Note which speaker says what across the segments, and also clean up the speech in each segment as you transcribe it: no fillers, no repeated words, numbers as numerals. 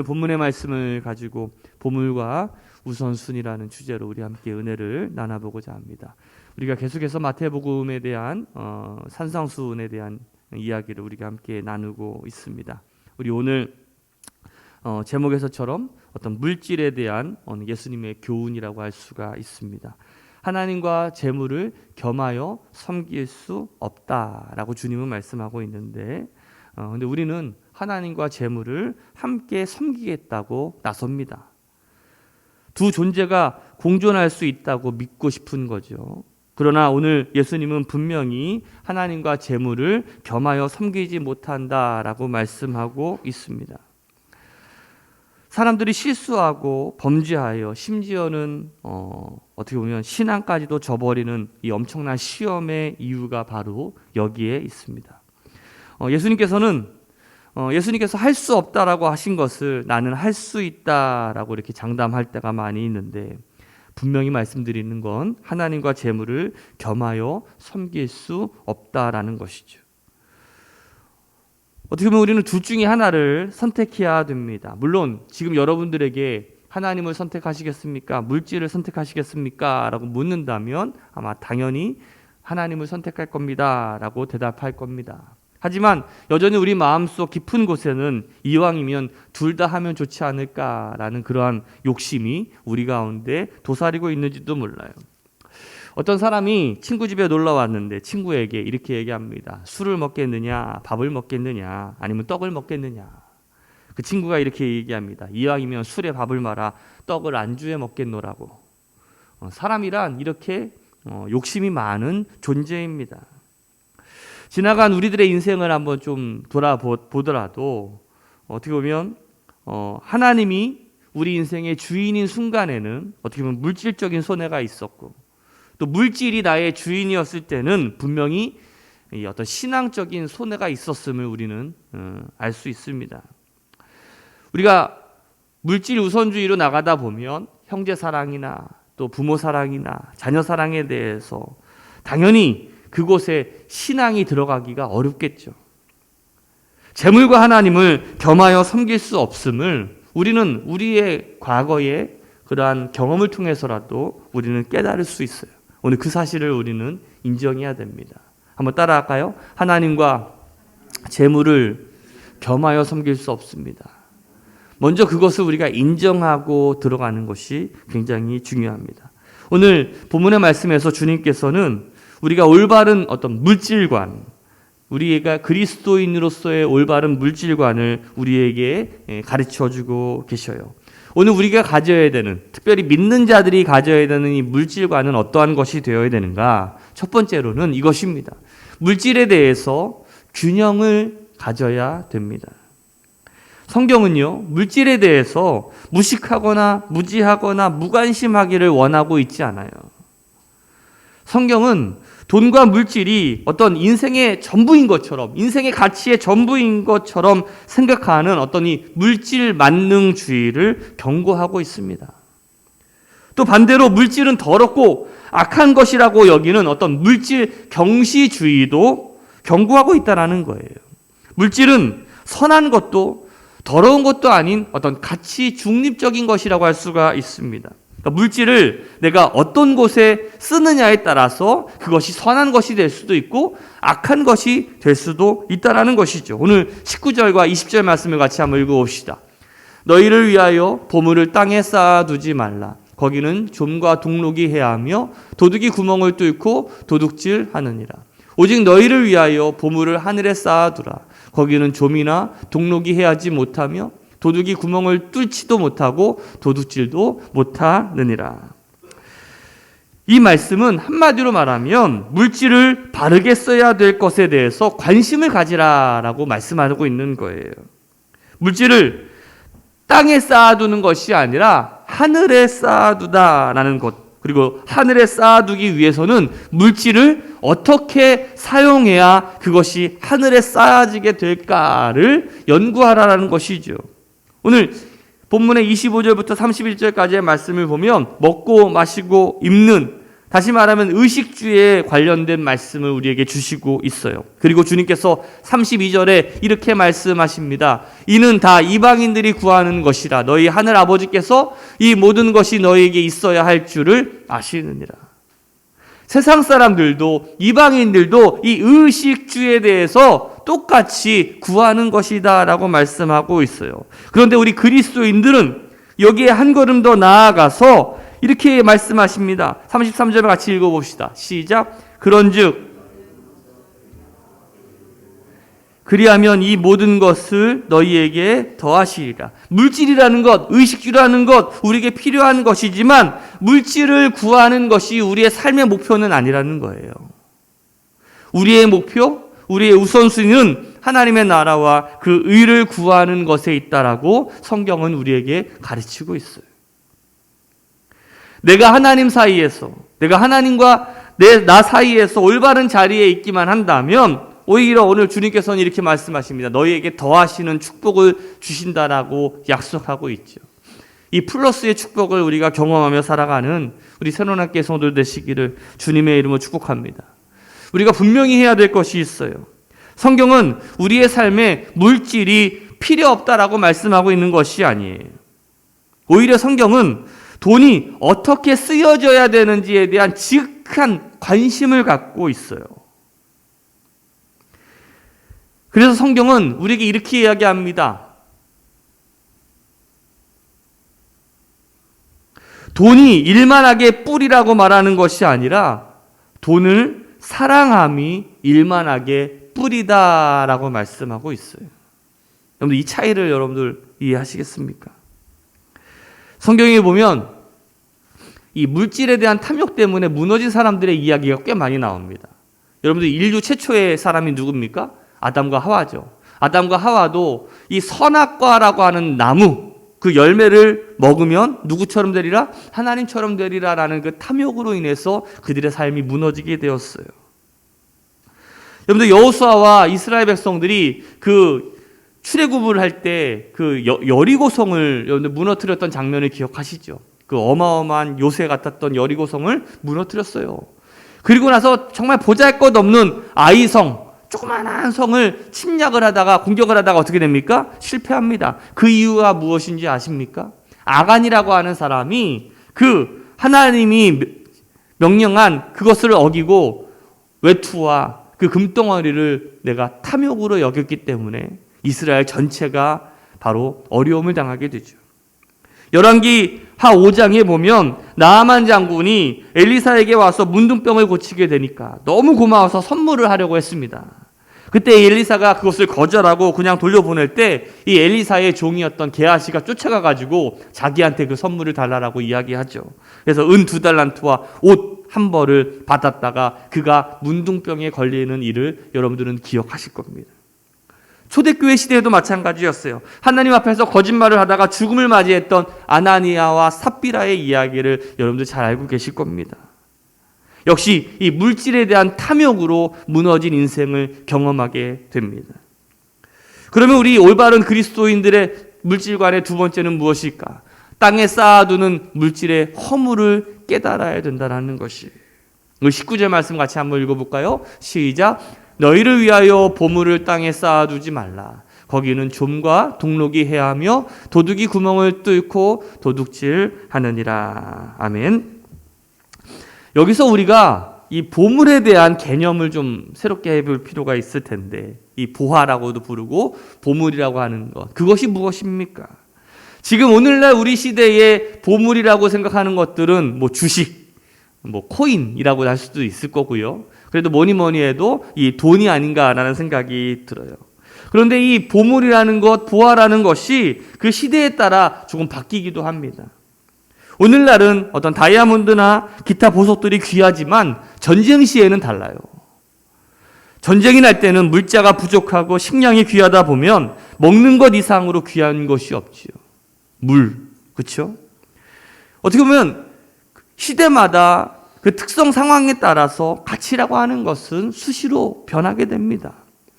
Speaker 1: 본문의 말씀을 가지고 보물과 우선순위라는 주제로 우리 함께 은혜를 나눠보고자 합니다. 우리가 계속해서 마태복음에 대한 산상수훈에 대한 이야기를 우리가 함께 나누고 있습니다. 우리 오늘 제목에서처럼 어떤 물질에 대한 예수님의 교훈이라고 할 수가 있습니다. 하나님과 재물을 겸하여 섬길 수 없다라고 주님은 말씀하고 있는데, 근데 우리는 하나님과 재물을 함께 섬기겠다고 나섭니다. 두 존재가 공존할 수 있다고 믿고 싶은 거죠. 그러나 오늘 예수님은 분명히 하나님과 재물을 겸하여 섬기지 못한다라고 말씀하고 있습니다. 사람들이 실수하고 범죄하여 심지어는 어떻게 보면 신앙까지도 저버리는 이 엄청난 시험의 이유가 바로 여기에 있습니다. 예수님께서 할 수 없다라고 하신 것을 나는 할 수 있다라고 이렇게 장담할 때가 많이 있는데, 분명히 말씀드리는 건 하나님과 재물을 겸하여 섬길 수 없다라는 것이죠. 어떻게 보면 우리는 둘 중에 하나를 선택해야 됩니다. 물론 지금 여러분들에게 하나님을 선택하시겠습니까? 물질을 선택하시겠습니까? 라고 묻는다면 아마 당연히 하나님을 선택할 겁니다 라고 대답할 겁니다. 하지만 여전히 우리 마음속 깊은 곳에는 이왕이면 둘 다 하면 좋지 않을까라는 그러한 욕심이 우리 가운데 도사리고 있는지도 몰라요. 어떤 사람이 친구 집에 놀러 왔는데 친구에게 이렇게 얘기합니다. 술을 먹겠느냐, 밥을 먹겠느냐, 아니면 떡을 먹겠느냐. 그 친구가 이렇게 얘기합니다. 이왕이면 술에 밥을 말아 떡을 안주에 먹겠노라고. 사람이란 이렇게 욕심이 많은 존재입니다. 지나간 우리들의 인생을 한번 좀 돌아보더라도 어떻게 보면 하나님이 우리 인생의 주인인 순간에는 어떻게 보면 물질적인 손해가 있었고, 또 물질이 나의 주인이었을 때는 분명히 어떤 신앙적인 손해가 있었음을 우리는 알 수 있습니다. 우리가 물질 우선주의로 나가다 보면 형제 사랑이나 또 부모 사랑이나 자녀 사랑에 대해서 당연히 그곳에 신앙이 들어가기가 어렵겠죠. 재물과 하나님을 겸하여 섬길 수 없음을 우리는 우리의 과거의 그러한 경험을 통해서라도 우리는 깨달을 수 있어요. 오늘 그 사실을 우리는 인정해야 됩니다. 한번 따라할까요? 하나님과 재물을 겸하여 섬길 수 없습니다. 먼저 그것을 우리가 인정하고 들어가는 것이 굉장히 중요합니다. 오늘 본문의 말씀에서 주님께서는 우리가 올바른 어떤 물질관, 우리가 그리스도인으로서의 올바른 물질관을 우리에게 가르쳐주고 계셔요. 오늘 우리가 가져야 되는, 특별히 믿는 자들이 가져야 되는 이 물질관은 어떠한 것이 되어야 되는가? 첫 번째로는 이것입니다. 물질에 대해서 균형을 가져야 됩니다. 성경은요, 물질에 대해서 무식하거나 무지하거나 무관심하기를 원하고 있지 않아요. 성경은 돈과 물질이 어떤 인생의 전부인 것처럼, 인생의 가치의 전부인 것처럼 생각하는 어떤 이 물질 만능주의를 경고하고 있습니다. 또 반대로 물질은 더럽고 악한 것이라고 여기는 어떤 물질 경시주의도 경고하고 있다는 거예요. 물질은 선한 것도 더러운 것도 아닌 어떤 가치 중립적인 것이라고 할 수가 있습니다. 그러니까 물질을 내가 어떤 곳에 쓰느냐에 따라서 그것이 선한 것이 될 수도 있고 악한 것이 될 수도 있다는 것이죠. 오늘 19절과 20절 말씀을 같이 한번 읽어봅시다. 너희를 위하여 보물을 땅에 쌓아두지 말라. 거기는 좀과 동록이 해하며 도둑이 구멍을 뚫고 도둑질하느니라. 오직 너희를 위하여 보물을 하늘에 쌓아두라. 거기는 좀이나 동록이 해하지 못하며 도둑이 구멍을 뚫지도 못하고 도둑질도 못하느니라. 이 말씀은 한마디로 말하면 물질을 바르게 써야 될 것에 대해서 관심을 가지라라고 말씀하고 있는 거예요. 물질을 땅에 쌓아두는 것이 아니라 하늘에 쌓아두다라는 것, 그리고 하늘에 쌓아두기 위해서는 물질을 어떻게 사용해야 그것이 하늘에 쌓아지게 될까를 연구하라는 것이죠. 오늘 본문의 25절부터 31절까지의 말씀을 보면 먹고 마시고 입는 다시 말하면 의식주에 관련된 말씀을 우리에게 주시고 있어요. 그리고 주님께서 32절에 이렇게 말씀하십니다. 이는 다 이방인들이 구하는 것이라. 너희 하늘 아버지께서 이 모든 것이 너희에게 있어야 할 줄을 아시느니라. 세상 사람들도 이방인들도 이 의식주에 대해서 똑같이 구하는 것이다 라고 말씀하고 있어요. 그런데 우리 그리스도인들은 여기에 한 걸음 더 나아가서 이렇게 말씀하십니다. 33절 같이 읽어봅시다. 시작. 그런즉 그리하면 이 모든 것을 너희에게 더하시리라. 물질이라는 것, 의식주라는 것, 우리에게 필요한 것이지만 물질을 구하는 것이 우리의 삶의 목표는 아니라는 거예요. 우리의 목표, 우리의 우선순위는 하나님의 나라와 그 의를 구하는 것에 있다라고 성경은 우리에게 가르치고 있어요. 내가 하나님 사이에서, 내가 하나님과 나 사이에서 올바른 자리에 있기만 한다면 오히려 오늘 주님께서는 이렇게 말씀하십니다. 너희에게 더하시는 축복을 주신다라고 약속하고 있죠. 이 플러스의 축복을 우리가 경험하며 살아가는 우리 새로운학교의 성도들 되시기를 주님의 이름으로 축복합니다. 우리가 분명히 해야 될 것이 있어요. 성경은 우리의 삶에 물질이 필요 없다라고 말씀하고 있는 것이 아니에요. 오히려 성경은 돈이 어떻게 쓰여져야 되는지에 대한 지극한 관심을 갖고 있어요. 그래서 성경은 우리에게 이렇게 이야기합니다. 돈이 일만하게 뿔이라고 말하는 것이 아니라 돈을 사랑함이 일만하게 뿔이다라고 말씀하고 있어요. 여러분들 이 차이를 여러분들 이해하시겠습니까? 성경에 보면 이 물질에 대한 탐욕 때문에 무너진 사람들의 이야기가 꽤 많이 나옵니다. 여러분들 인류 최초의 사람이 누굽니까? 아담과 하와죠. 아담과 하와도 이 선악과라고 하는 나무, 그 열매를 먹으면 누구처럼 되리라? 하나님처럼 되리라라는 그 탐욕으로 인해서 그들의 삶이 무너지게 되었어요. 여러분들 여호수아와 이스라엘 백성들이 그 출애굽을 할 때 그 여리고성을 여러분들 무너뜨렸던 장면을 기억하시죠? 그 어마어마한 요새 같았던 여리고성을 무너뜨렸어요. 그리고 나서 정말 보잘것없는 아이성, 조그만한 성을 침략을 하다가 공격을 하다가 어떻게 됩니까? 실패합니다. 그 이유가 무엇인지 아십니까? 아간이라고 하는 사람이 그 하나님이 명령한 그것을 어기고 외투와 그 금덩어리를 내가 탐욕으로 여겼기 때문에 이스라엘 전체가 바로 어려움을 당하게 되죠. 열왕기 하 5장에 보면 나아만 장군이 엘리사에게 와서 문둥병을 고치게 되니까 너무 고마워서 선물을 하려고 했습니다. 그때 엘리사가 그것을 거절하고 그냥 돌려보낼 때 이 엘리사의 종이었던 게하시가 쫓아가가지고 자기한테 그 선물을 달라고 이야기하죠. 그래서 은 2달란트와 옷 한 벌을 받았다가 그가 문둥병에 걸리는 일을 여러분들은 기억하실 겁니다. 초대교회 시대에도 마찬가지였어요. 하나님 앞에서 거짓말을 하다가 죽음을 맞이했던 아나니아와 삽비라의 이야기를 여러분들 잘 알고 계실 겁니다. 역시 이 물질에 대한 탐욕으로 무너진 인생을 경험하게 됩니다. 그러면 우리 올바른 그리스도인들의 물질관의 두 번째는 무엇일까? 땅에 쌓아두는 물질의 허물을 깨달아야 된다는 것이. 19절 말씀 같이 한번 읽어볼까요? 시작. 너희를 위하여 보물을 땅에 쌓아두지 말라. 거기는 좀과 동록이 해하며 도둑이 구멍을 뚫고 도둑질하느니라. 아멘. 여기서 우리가 이 보물에 대한 개념을 좀 새롭게 해볼 필요가 있을 텐데, 이 보화라고도 부르고 보물이라고 하는 것, 그것이 무엇입니까? 지금 오늘날 우리 시대의 보물이라고 생각하는 것들은 뭐 주식, 뭐 코인이라고 할 수도 있을 거고요. 그래도 뭐니 해도 이 돈이 아닌가라는 생각이 들어요. 그런데 이 보물이라는 것, 보화라는 것이 그 시대에 따라 조금 바뀌기도 합니다. 오늘날은 어떤 다이아몬드나 기타 보석들이 귀하지만 전쟁 시에는 달라요. 전쟁이 날 때는 물자가 부족하고 식량이 귀하다 보면 먹는 것 이상으로 귀한 것이 없지요. 물, 그렇죠? 어떻게 보면 시대마다 그 특성 상황에 따라서 가치라고 하는 것은 수시로 변하게 됩니다.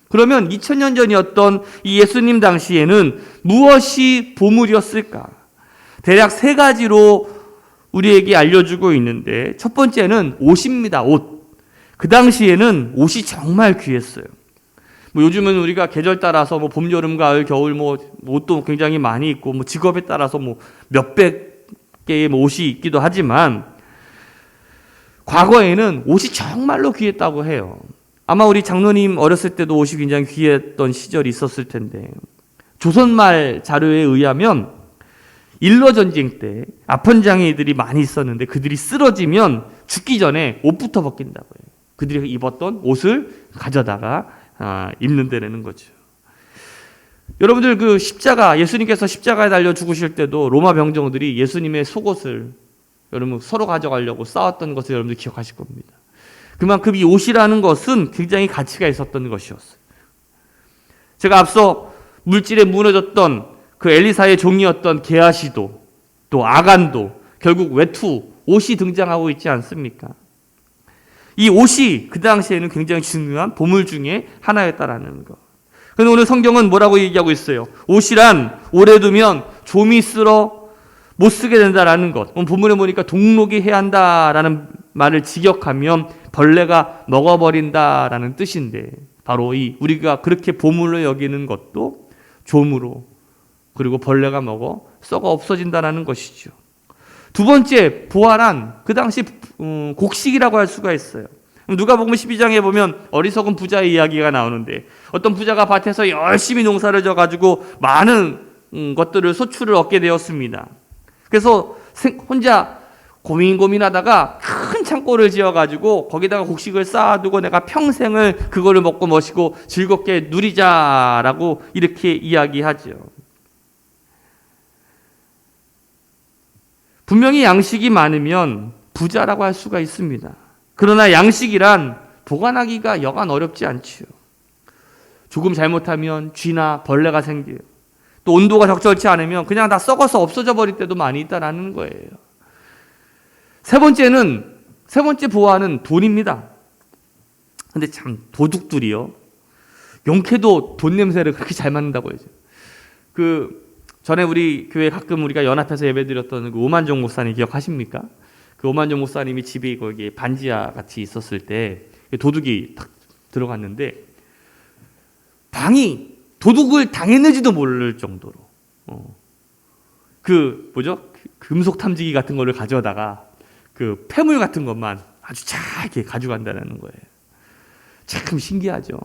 Speaker 1: 그러면 2000년 전이었던 이 예수님 당시에는 무엇이 보물이었을까? 대략 세 가지로 우리에게 알려주고 있는데, 첫 번째는 옷입니다. 옷. 그 당시에는 옷이 정말 귀했어요. 요즘은 우리가 계절 따라서 봄, 여름, 가을, 겨울 옷도 굉장히 많이 있고 직업에 따라서 몇백 개의 옷이 있기도 하지만, 과거에는 옷이 정말로 귀했다고 해요. 아마 우리 장로님 어렸을 때도 옷이 굉장히 귀했던 시절이 있었을 텐데, 조선말 자료에 의하면 일러전쟁 때 아픈 장애인들이 많이 있었는데 그들이 쓰러지면 죽기 전에 옷부터 벗긴다고 해요. 그들이 입었던 옷을 가져다가 입는다는 거죠. 여러분들 그 십자가, 예수님께서 십자가에 달려 죽으실 때도 로마 병정들이 예수님의 속옷을 여러분 서로 가져가려고 싸웠던 것을 여러분들 기억하실 겁니다. 그만큼 이 옷이라는 것은 굉장히 가치가 있었던 것이었어요. 제가 앞서 물질에 무너졌던 그 엘리사의 종이었던 게하시도, 또 아간도, 결국 외투, 옷이 등장하고 있지 않습니까? 이 옷이 그 당시에는 굉장히 중요한 보물 중에 하나였다라는 것. 그런데 오늘 성경은 뭐라고 얘기하고 있어요? 옷이란 오래 두면 좀이 쓸어 못 쓰게 된다라는 것. 본문에 보니까 동록이 해야 한다라는 말을 직역하면 벌레가 먹어버린다라는 뜻인데, 바로 이 우리가 그렇게 보물로 여기는 것도 좀으로, 그리고 벌레가 먹어 썩어 없어진다라는 것이죠. 두 번째, 보화란 그 당시 곡식이라고 할 수가 있어요. 누가복음 12장에 보면 어리석은 부자의 이야기가 나오는데, 어떤 부자가 밭에서 열심히 농사를 져가지고 많은 것들을 소출을 얻게 되었습니다. 그래서 혼자 고민하다가 큰 창고를 지어가지고 거기다가 곡식을 쌓아두고 내가 평생을 그거를 먹고 마시고 즐겁게 누리자라고 이렇게 이야기하죠. 분명히 양식이 많으면 부자라고 할 수가 있습니다. 그러나 양식이란 보관하기가 여간 어렵지 않지요. 조금 잘못하면 쥐나 벌레가 생겨요. 또 온도가 적절치 않으면 그냥 다 썩어서 없어져 버릴 때도 많이 있다라는 거예요. 세 번째 보화는 돈입니다. 근데 참 도둑들이요, 용케도 돈 냄새를 그렇게 잘 맡는다고 해요. 전에 우리 교회 가끔 우리가 연합해서 예배드렸던 그 오만정 목사님 기억하십니까? 그 오만정 목사님이 집이 거기 반지하 같이 있었을 때 도둑이 딱 들어갔는데, 방이 도둑을 당했는지도 모를 정도로 금속 탐지기 같은 거를 가져다가 그 폐물 같은 것만 아주 잘게 가져간다는 거예요. 참 신기하죠.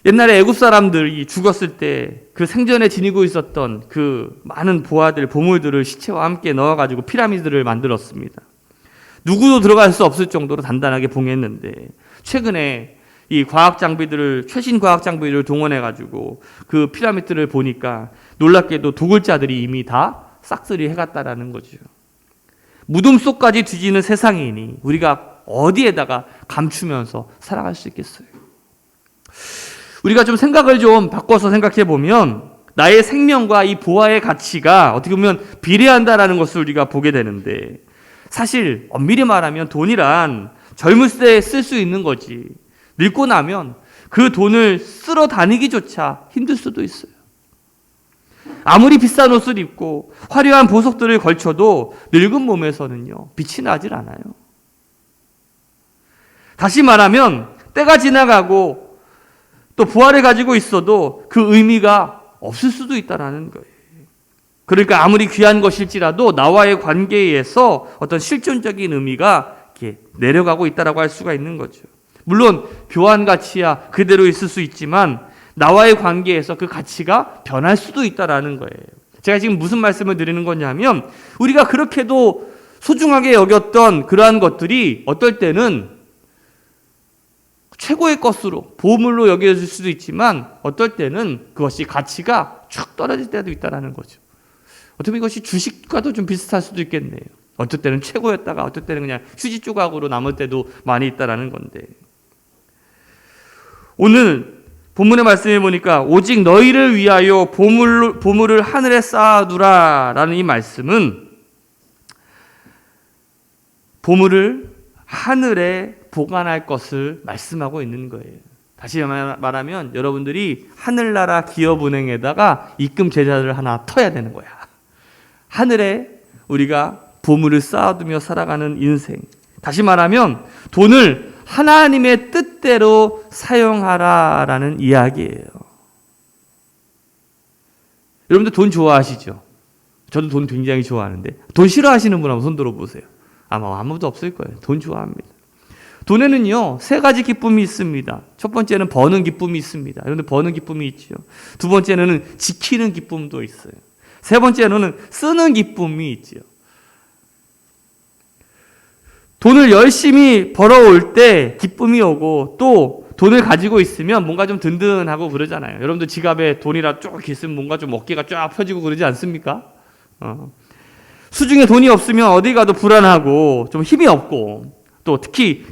Speaker 1: 옛날에 애굽 사람들이 죽었을 때 그 생전에 지니고 있었던 그 많은 보물들을 시체와 함께 넣어가지고 피라미드를 만들었습니다. 누구도 들어갈 수 없을 정도로 단단하게 봉했는데, 최근에 이 최신 과학 장비들을 동원해가지고 그 피라미드를 보니까 놀랍게도 도굴자들이 이미 다 싹쓸이 해갔다라는 거죠. 무덤 속까지 뒤지는 세상이니 우리가 어디에다가 감추면서 살아갈 수 있겠어요? 우리가 좀 생각을 좀 바꿔서 생각해 보면 나의 생명과 이 보화의 가치가 어떻게 보면 비례한다라는 것을 우리가 보게 되는데, 사실 엄밀히 말하면 돈이란 젊을 때 쓸 수 있는 거지, 늙고 나면 그 돈을 쓸어 다니기조차 힘들 수도 있어요. 아무리 비싼 옷을 입고 화려한 보석들을 걸쳐도 늙은 몸에서는요, 빛이 나질 않아요. 다시 말하면 때가 지나가고 또 부활을 가지고 있어도 그 의미가 없을 수도 있다는 거예요. 그러니까 아무리 귀한 것일지라도 나와의 관계에서 어떤 실존적인 의미가 이렇게 내려가고 있다라고 할 수가 있는 거죠. 물론 교환 가치야 그대로 있을 수 있지만 나와의 관계에서 그 가치가 변할 수도 있다라는 거예요. 제가 지금 무슨 말씀을 드리는 거냐면, 우리가 그렇게도 소중하게 여겼던 그러한 것들이 어떨 때는 최고의 것으로 보물로 여겨질 수도 있지만, 어떨 때는 그것이 가치가 쭉 떨어질 때도 있다는 거죠. 어떻게 보면 이것이 주식과도 좀 비슷할 수도 있겠네요. 어떨 때는 최고였다가 어떨 때는 그냥 휴지 조각으로 남을 때도 많이 있다는 건데, 오늘 본문의 말씀해 보니까 오직 너희를 위하여 보물을 하늘에 쌓아두라 라는 이 말씀은 보물을 하늘에 보관할 것을 말씀하고 있는 거예요. 다시 말하면 여러분들이 하늘나라 기업은행에다가 입금 계좌를 하나 터야 되는 거야. 하늘에 우리가 보물을 쌓아두며 살아가는 인생. 다시 말하면 돈을 하나님의 뜻대로 사용하라라는 이야기예요. 여러분들 돈 좋아하시죠? 저도 돈 굉장히 좋아하는데 돈 싫어하시는 분 한번 손 들어보세요. 아마 아무도 없을 거예요. 돈 좋아합니다. 돈에는요 3가지 기쁨이 있습니다. 첫 번째는 버는 기쁨이 있습니다. 여러분들 버는 기쁨이 있죠. 두 번째는 지키는 기쁨도 있어요. 세 번째로는 쓰는 기쁨이 있죠. 돈을 열심히 벌어올 때 기쁨이 오고 또 돈을 가지고 있으면 뭔가 좀 든든하고 그러잖아요. 여러분들 지갑에 돈이라 쭉 있으면 뭔가 좀 어깨가 쫙 펴지고 그러지 않습니까? 수중에 돈이 없으면 어디 가도 불안하고 좀 힘이 없고 또 특히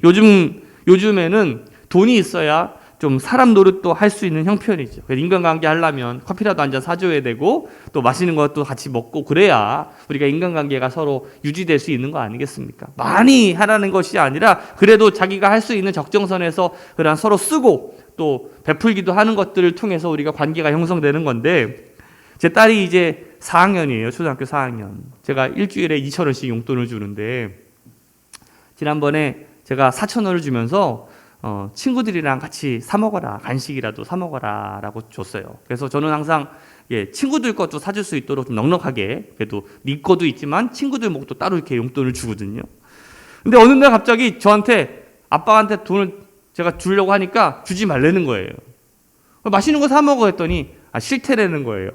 Speaker 1: 요즘에는 돈이 있어야 좀 사람 노릇도 할 수 있는 형편이죠. 인간관계 하려면 커피라도 한 잔 사줘야 되고 또 맛있는 것도 같이 먹고 그래야 우리가 인간관계가 서로 유지될 수 있는 거 아니겠습니까? 많이 하라는 것이 아니라 그래도 자기가 할 수 있는 적정선에서 그냥 서로 쓰고 또 베풀기도 하는 것들을 통해서 우리가 관계가 형성되는 건데 제 딸이 이제 4학년이에요. 초등학교 4학년. 제가 일주일에 2,000원씩 용돈을 주는데 지난번에 제가 4,000원을 주면서 친구들이랑 같이 사 먹어라, 간식이라도 사 먹어라 라고 줬어요. 그래서 저는 항상 친구들 것도 사줄 수 있도록 좀 넉넉하게, 그래도 네 것도 있지만 친구들 목도 따로 이렇게 용돈을 주거든요. 근데 어느 날 갑자기 저한테 아빠한테 돈을 제가 주려고 하니까 주지 말라는 거예요. 맛있는 거 사 먹어 했더니 싫대라는 거예요.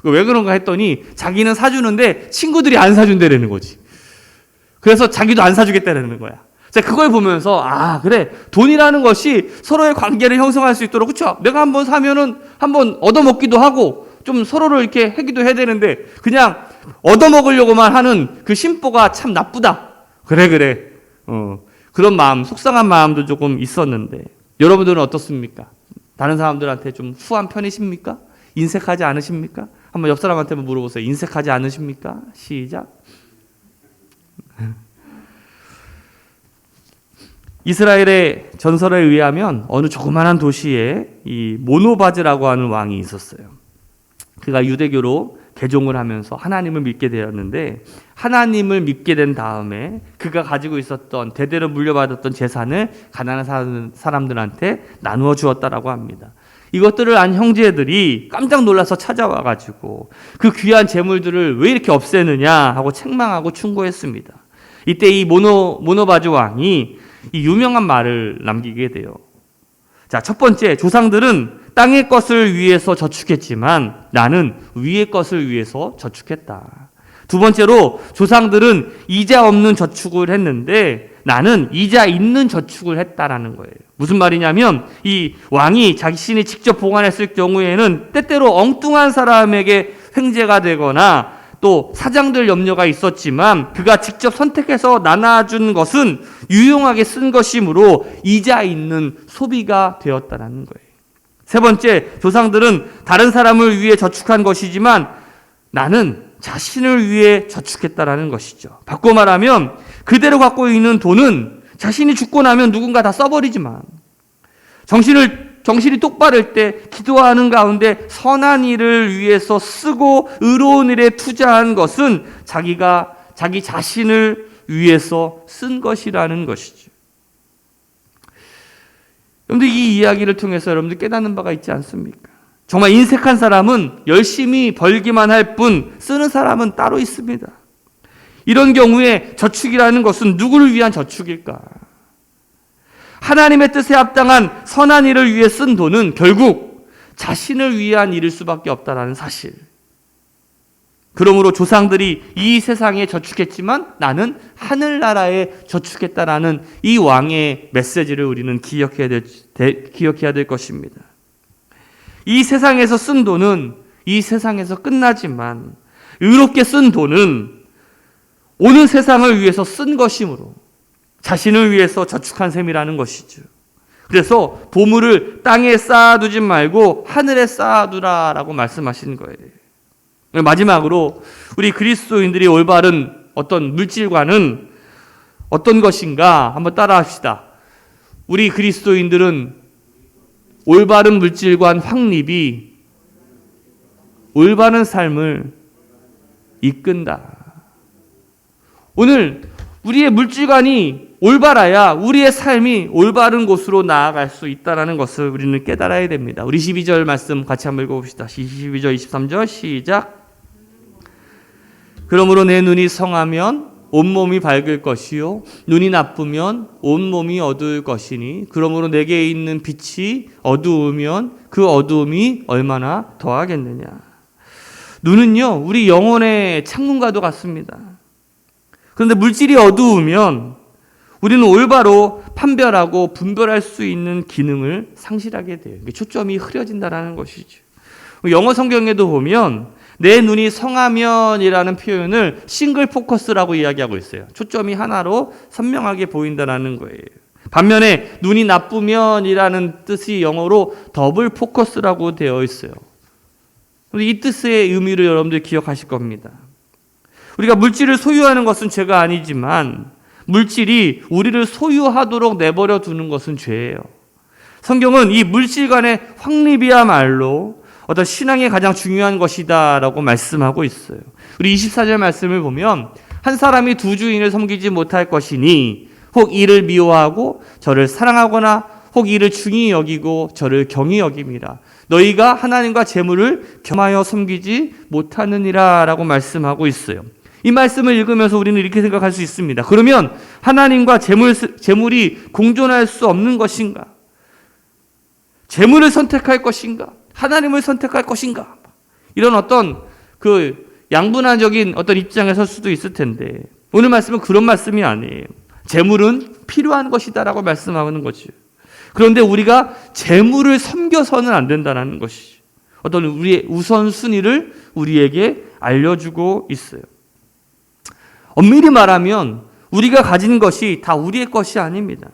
Speaker 1: 왜 그런가 했더니 자기는 사주는데 친구들이 안 사준다라는 거지. 그래서 자기도 안 사주겠다라는 거야. 제가 그걸 보면서 그래, 돈이라는 것이 서로의 관계를 형성할 수 있도록, 그렇죠? 내가 한번 사면은 한번 얻어먹기도 하고 좀 서로를 이렇게 하기도 해야 되는데 그냥 얻어먹으려고만 하는 그 심보가 참 나쁘다. 그래. 그런 마음, 속상한 마음도 조금 있었는데 여러분들은 어떻습니까? 다른 사람들한테 좀 후한 편이십니까? 인색하지 않으십니까? 한번 옆 사람한테 물어보세요. 인색하지 않으십니까? 시작. 이스라엘의 전설에 의하면 어느 조그마한 도시에 이 모노바즈라고 하는 왕이 있었어요. 그가 유대교로 개종을 하면서 하나님을 믿게 되었는데 하나님을 믿게 된 다음에 그가 가지고 있었던 대대로 물려받았던 재산을 가난한 사람들한테 나누어 주었다라고 합니다. 이것들을 안 형제들이 깜짝 놀라서 찾아와가지고 그 귀한 재물들을 왜 이렇게 없애느냐 하고 책망하고 충고했습니다. 이때 이 모노바즈 왕이 이 유명한 말을 남기게 돼요. 자, 첫 번째, 조상들은 땅의 것을 위해서 저축했지만 나는 위의 것을 위해서 저축했다. 두 번째로, 조상들은 이자 없는 저축을 했는데 나는 이자 있는 저축을 했다라는 거예요. 무슨 말이냐면 이 왕이 자신이 직접 보관했을 경우에는 때때로 엉뚱한 사람에게 횡재가 되거나 또 사장들 염려가 있었지만 그가 직접 선택해서 나눠준 것은 유용하게 쓴 것이므로 이자 있는 소비가 되었다는 거예요. 세 번째, 조상들은 다른 사람을 위해 저축한 것이지만 나는 자신을 위해 저축했다라는 것이죠. 바꿔 말하면 그대로 갖고 있는 돈은 자신이 죽고 나면 누군가 다 써버리지만 정신이 똑바를 때 기도하는 가운데 선한 일을 위해서 쓰고 의로운 일에 투자한 것은 자기 자신을 위해서 쓴 것이라는 것이죠. 여러분들 이 이야기를 통해서 여러분들 깨닫는 바가 있지 않습니까? 정말 인색한 사람은 열심히 벌기만 할 뿐 쓰는 사람은 따로 있습니다. 이런 경우에 저축이라는 것은 누구를 위한 저축일까? 하나님의 뜻에 합당한 선한 일을 위해 쓴 돈은 결국 자신을 위한 일일 수밖에 없다는 사실. 그러므로 조상들이 이 세상에 저축했지만 나는 하늘나라에 저축했다라는 이 왕의 메시지를 우리는 기억해야 될 것입니다. 이 세상에서 쓴 돈은 이 세상에서 끝나지만 의롭게 쓴 돈은 오는 세상을 위해서 쓴 것이므로 자신을 위해서 저축한 셈이라는 것이죠. 그래서 보물을 땅에 쌓아두지 말고 하늘에 쌓아두라라고 말씀하신 거예요. 마지막으로 우리 그리스도인들이 올바른 어떤 물질관은 어떤 것인가 한번 따라합시다. 우리 그리스도인들은 올바른 물질관 확립이 올바른 삶을 이끈다. 오늘 우리의 물질관이 올바라야 우리의 삶이 올바른 곳으로 나아갈 수 있다는 것을 우리는 깨달아야 됩니다. 우리 12절 말씀 같이 한번 읽어봅시다. 12절 23절 시작. 그러므로 내 눈이 성하면 온몸이 밝을 것이요 눈이 나쁘면 온몸이 어두울 것이니 그러므로 내게 있는 빛이 어두우면 그 어두움이 얼마나 더하겠느냐. 눈은요 우리 영혼의 창문과도 같습니다. 그런데 물질이 어두우면 우리는 올바로 판별하고 분별할 수 있는 기능을 상실하게 돼요. 초점이 흐려진다는 것이죠. 영어 성경에도 보면 내 눈이 성하면이라는 표현을 싱글 포커스라고 이야기하고 있어요. 초점이 하나로 선명하게 보인다는 거예요. 반면에 눈이 나쁘면이라는 뜻이 영어로 더블 포커스라고 되어 있어요. 이 뜻의 의미를 여러분들 기억하실 겁니다. 우리가 물질을 소유하는 것은 죄가 아니지만 물질이 우리를 소유하도록 내버려 두는 것은 죄예요. 성경은 이 물질 간의 확립이야말로 어떤 신앙의 가장 중요한 것이다라고 말씀하고 있어요. 우리 24절 말씀을 보면 한 사람이 두 주인을 섬기지 못할 것이니 혹 이를 미워하고 저를 사랑하거나 혹 이를 중히 여기고 저를 경히 여김이라. 너희가 하나님과 재물을 겸하여 섬기지 못하느니라 라고 말씀하고 있어요. 이 말씀을 읽으면서 우리는 이렇게 생각할 수 있습니다. 그러면 하나님과 재물이 공존할 수 없는 것인가? 재물을 선택할 것인가? 하나님을 선택할 것인가? 이런 어떤 양분화적인 어떤 입장에 설 수도 있을 텐데 오늘 말씀은 그런 말씀이 아니에요. 재물은 필요한 것이다라고 말씀하는 거죠. 그런데 우리가 재물을 섬겨서는 안 된다는 것이죠. 어떤 우리의 우선순위를 우리에게 알려주고 있어요. 엄밀히 말하면 우리가 가진 것이 다 우리의 것이 아닙니다.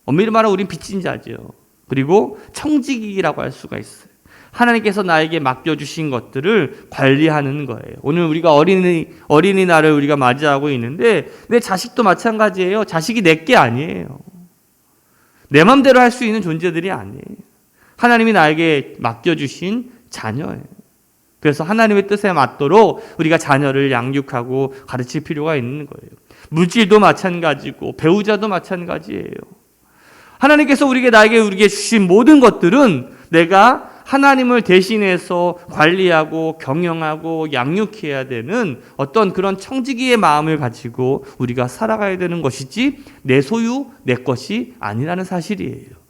Speaker 1: 엄밀히 말하면 우리는 빚진 자죠. 그리고 청지기라고 할 수가 있어요. 하나님께서 나에게 맡겨주신 것들을 관리하는 거예요. 오늘 우리가 어린이날을 우리가 맞이하고 있는데 내 자식도 마찬가지예요. 자식이 내 게 아니에요. 내 맘대로 할 수 있는 존재들이 아니에요. 하나님이 나에게 맡겨주신 자녀예요. 그래서 하나님의 뜻에 맞도록 우리가 자녀를 양육하고 가르칠 필요가 있는 거예요. 물질도 마찬가지고 배우자도 마찬가지예요. 하나님께서 우리에게 주신 모든 것들은 내가 하나님을 대신해서 관리하고 경영하고 양육해야 되는 어떤 그런 청지기의 마음을 가지고 우리가 살아가야 되는 것이지 내 소유, 내 것이 아니라는 사실이에요.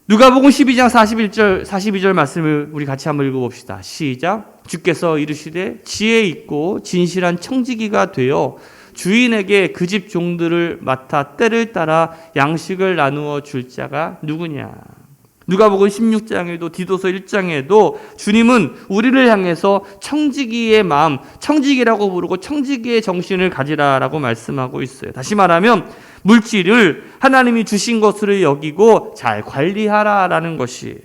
Speaker 1: 누가복음 12장 42절 말씀을 우리 같이 한번 읽어봅시다. 시작. 주께서 이르시되 지혜 있고 진실한 청지기가 되어 주인에게 그 집 종들을 맡아 때를 따라 양식을 나누어 줄 자가 누구냐. 누가복음 16장에도 디도서 1장에도 주님은 우리를 향해서 청지기의 마음, 청지기라고 부르고 청지기의 정신을 가지라라고 말씀하고 있어요. 다시 말하면 물질을 하나님이 주신 것으로 여기고 잘 관리하라라는 것이,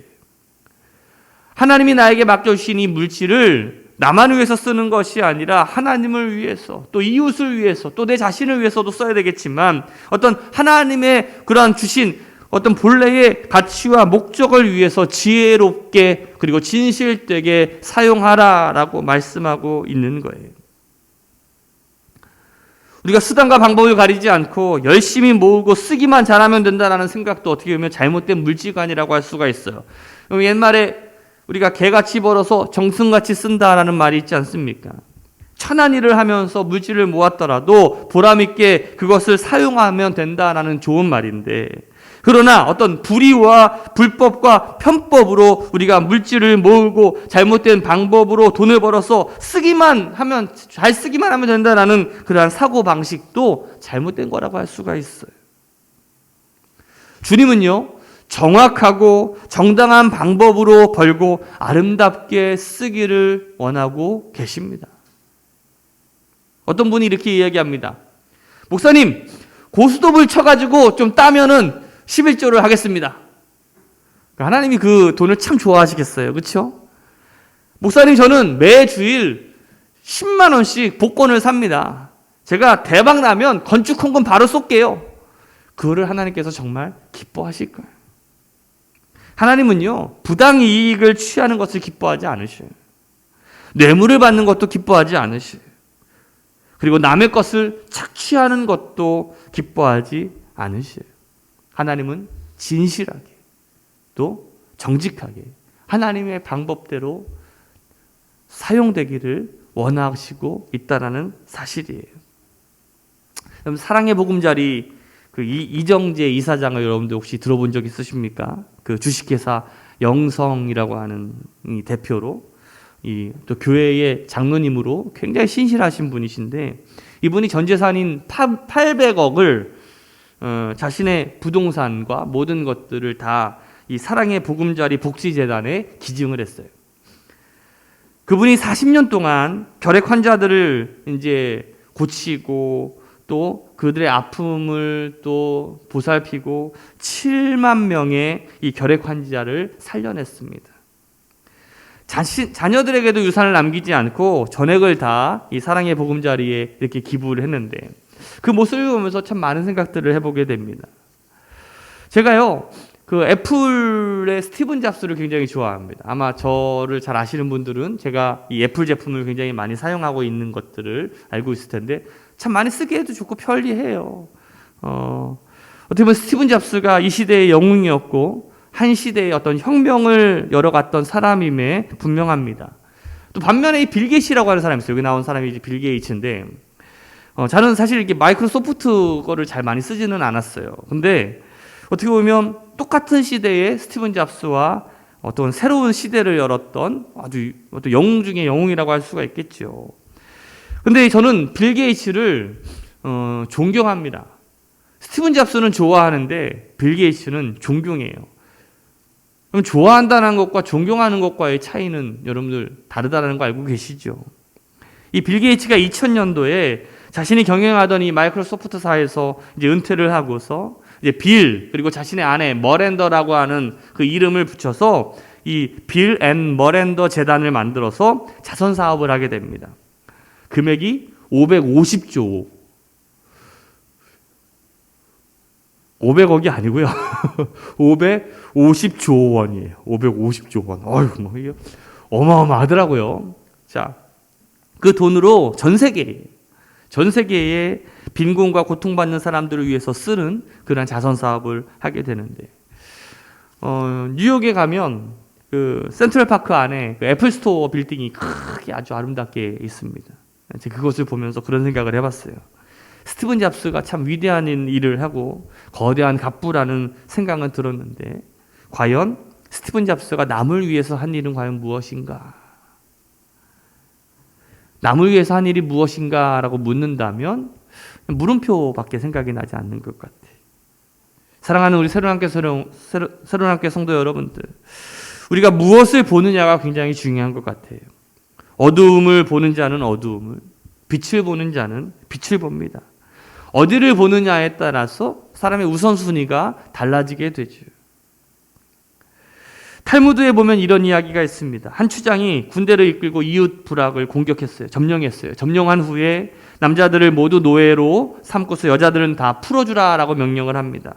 Speaker 1: 하나님이 나에게 맡겨주신 이 물질을 나만을 위해서 쓰는 것이 아니라 하나님을 위해서, 또 이웃을 위해서, 또 내 자신을 위해서도 써야 되겠지만 어떤 하나님의 그러한 주신 어떤 본래의 가치와 목적을 위해서 지혜롭게 그리고 진실되게 사용하라라고 말씀하고 있는 거예요. 우리가 수단과 방법을 가리지 않고 열심히 모으고 쓰기만 잘하면 된다는 생각도 어떻게 보면 잘못된 물질관이라고 할 수가 있어요. 옛말에 우리가 개같이 벌어서 정승같이 쓴다라는 말이 있지 않습니까? 천한 일을 하면서 물질을 모았더라도 보람있게 그것을 사용하면 된다라는 좋은 말인데, 그러나 어떤 불의와 불법과 편법으로 우리가 물질을 모으고 잘못된 방법으로 돈을 벌어서 잘 쓰기만 하면 된다라는 그러한 사고방식도 잘못된 거라고 할 수가 있어요. 주님은요, 정확하고 정당한 방법으로 벌고 아름답게 쓰기를 원하고 계십니다. 어떤 분이 이렇게 이야기합니다. 목사님, 고스톱을 쳐가지고 좀 따면은 11조를 하겠습니다. 하나님이 그 돈을 참 좋아하시겠어요. 그렇죠? 목사님, 저는 매주일 10만 원씩 복권을 삽니다. 제가 대박 나면 건축 헌금 바로 쏠게요. 그거를 하나님께서 정말 기뻐하실 거예요. 하나님은요, 부당 이익을 취하는 것을 기뻐하지 않으셔요. 뇌물을 받는 것도 기뻐하지 않으셔요. 그리고 남의 것을 착취하는 것도 기뻐하지 않으셔요. 하나님은 진실하게 또 정직하게 하나님의 방법대로 사용되기를 원하시고 있다라는 사실이에요. 그럼 사랑의 보금자리 그 이정재 이사장을 여러분들 혹시 들어본 적 있으십니까? 그 주식회사 영성이라고 하는 이 대표로 또 교회의 장로님으로 굉장히 신실하신 분이신데, 이분이 전 재산인 800억을 자신의 부동산과 모든 것들을 다 이 사랑의 보금자리 복지재단에 기증을 했어요. 그분이 40년 동안 결핵 환자들을 이제 고치고 또 그들의 아픔을 또 보살피고 7만 명의 이 결핵 환자를 살려냈습니다. 자녀들에게도 유산을 남기지 않고 전액을 다 이 사랑의 보금자리에 이렇게 기부를 했는데, 그 모습을 보면서 참 많은 생각들을 해보게 됩니다. 제가요, 그 애플의 스티븐 잡스를 굉장히 좋아합니다. 아마 저를 잘 아시는 분들은 제가 이 애플 제품을 굉장히 많이 사용하고 있는 것들을 알고 있을 텐데, 참 많이 쓰기에도 좋고 편리해요. 어떻게 보면 스티븐 잡스가 이 시대의 영웅이었고 한 시대의 어떤 혁명을 열어갔던 사람임에 분명합니다. 또 반면에 이 빌 게이츠라고 하는 사람이 있어요. 여기 나온 사람이 이제 빌 게이츠인데, 저는 사실 이렇게 마이크로소프트 거를 잘 많이 쓰지는 않았어요. 근데 어떻게 보면 똑같은 시대의 스티븐 잡스와 어떤 새로운 시대를 열었던 아주 어떤 영웅 중에 영웅이라고 할 수가 있겠죠. 근데 저는 빌 게이츠를 존경합니다. 스티븐 잡스는 좋아하는데 빌 게이츠는 존경해요. 그럼 좋아한다는 것과 존경하는 것과의 차이는 여러분들 다르다는 거 알고 계시죠? 이 빌 게이츠가 2000년도에 자신이 경영하던 이 마이크로소프트사에서 이제 은퇴를 하고서 이제 빌 그리고 자신의 아내 머랜더라고 하는 그 이름을 붙여서 이 빌 앤 머랜더 재단을 만들어서 자선 사업을 하게 됩니다. 금액이 550조. 500억이 아니고요. 550조 원이에요. 550조 원. 어휴, 뭐 이게 어마어마하더라고요. 자, 그 돈으로 전 세계에 빈곤과 고통받는 사람들을 위해서 쓰는 그런 자선 사업을 하게 되는데, 뉴욕에 가면 그 센트럴파크 안에 그 애플 스토어 빌딩이 크게 아주 아름답게 있습니다. 제가 그것을 보면서 그런 생각을 해봤어요. 스티븐 잡스가 참 위대한 일을 하고 거대한 갑부라는 생각은 들었는데, 과연 스티븐 잡스가 남을 위해서 한 일은 과연 무엇인가? 남을 위해서 한 일이 무엇인가라고 묻는다면 물음표밖에 생각이 나지 않는 것 같아요. 사랑하는 우리 새로운함께 성도 여러분들, 우리가 무엇을 보느냐가 굉장히 중요한 것 같아요. 어두움을 보는 자는 어두움을, 빛을 보는 자는 빛을 봅니다. 어디를 보느냐에 따라서 사람의 우선순위가 달라지게 되죠. 탈무드에 보면 이런 이야기가 있습니다. 한 추장이 군대를 이끌고 이웃 부락을 공격했어요. 점령했어요. 점령한 후에 남자들을 모두 노예로 삼고서 여자들은 다 풀어주라라고 명령을 합니다.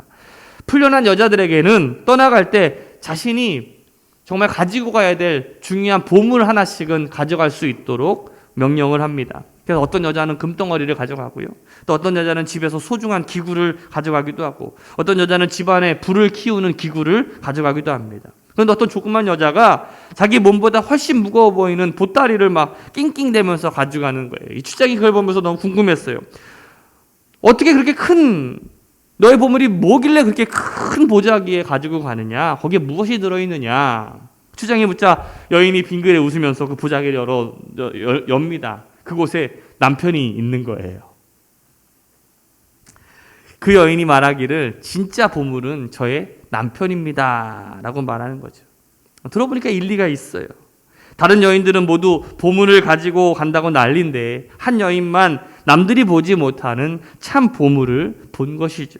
Speaker 1: 풀려난 여자들에게는 떠나갈 때 자신이 정말 가지고 가야 될 중요한 보물 하나씩은 가져갈 수 있도록 명령을 합니다. 그래서 어떤 여자는 금덩어리를 가져가고요. 또 어떤 여자는 집에서 소중한 기구를 가져가기도 하고, 어떤 여자는 집안에 불을 키우는 기구를 가져가기도 합니다. 그런데 어떤 조그만 여자가 자기 몸보다 훨씬 무거워 보이는 보따리를 막 낑낑대면서 가져가는 거예요. 이 추장이 그걸 보면서 너무 궁금했어요. 어떻게 그렇게 큰, 너의 보물이 뭐길래 그렇게 큰 보자기에 가지고 가느냐? 거기에 무엇이 들어있느냐? 추장이 묻자 여인이 빙그레 웃으면서 그 보자기를 엽니다. 그곳에 남편이 있는 거예요. 그 여인이 말하기를 진짜 보물은 저의 남편입니다 라고 말하는 거죠. 들어보니까 일리가 있어요. 다른 여인들은 모두 보물을 가지고 간다고 난리인데 한 여인만 남들이 보지 못하는 참 보물을 본 것이죠.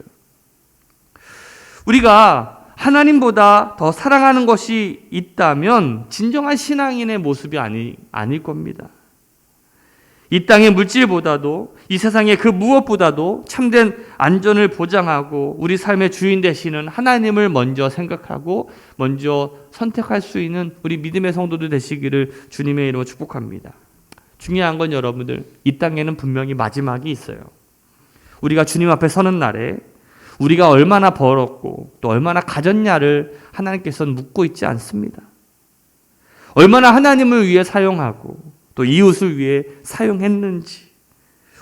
Speaker 1: 우리가 하나님보다 더 사랑하는 것이 있다면 진정한 신앙인의 모습이 아닐 겁니다. 이 땅의 물질보다도 이 세상의 그 무엇보다도 참된 안전을 보장하고 우리 삶의 주인 되시는 하나님을 먼저 생각하고 먼저 선택할 수 있는 우리 믿음의 성도들 되시기를 주님의 이름으로 축복합니다. 중요한 건 여러분들, 이 땅에는 분명히 마지막이 있어요. 우리가 주님 앞에 서는 날에 우리가 얼마나 벌었고 또 얼마나 가졌냐를 하나님께서는 묻고 있지 않습니다. 얼마나 하나님을 위해 사용하고 또 이웃을 위해 사용했는지,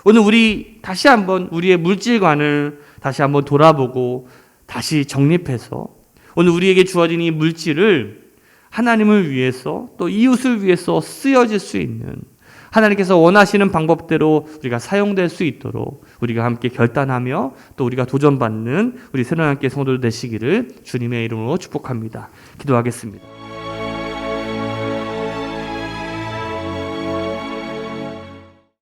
Speaker 1: 오늘 우리 다시 한번 우리의 물질관을 다시 한번 돌아보고 다시 정립해서 오늘 우리에게 주어진 이 물질을 하나님을 위해서 또 이웃을 위해서 쓰여질 수 있는, 하나님께서 원하시는 방법대로 우리가 사용될 수 있도록 우리가 함께 결단하며 또 우리가 도전받는 우리 새로운 함께 성도들 되시기를 주님의 이름으로 축복합니다. 기도하겠습니다.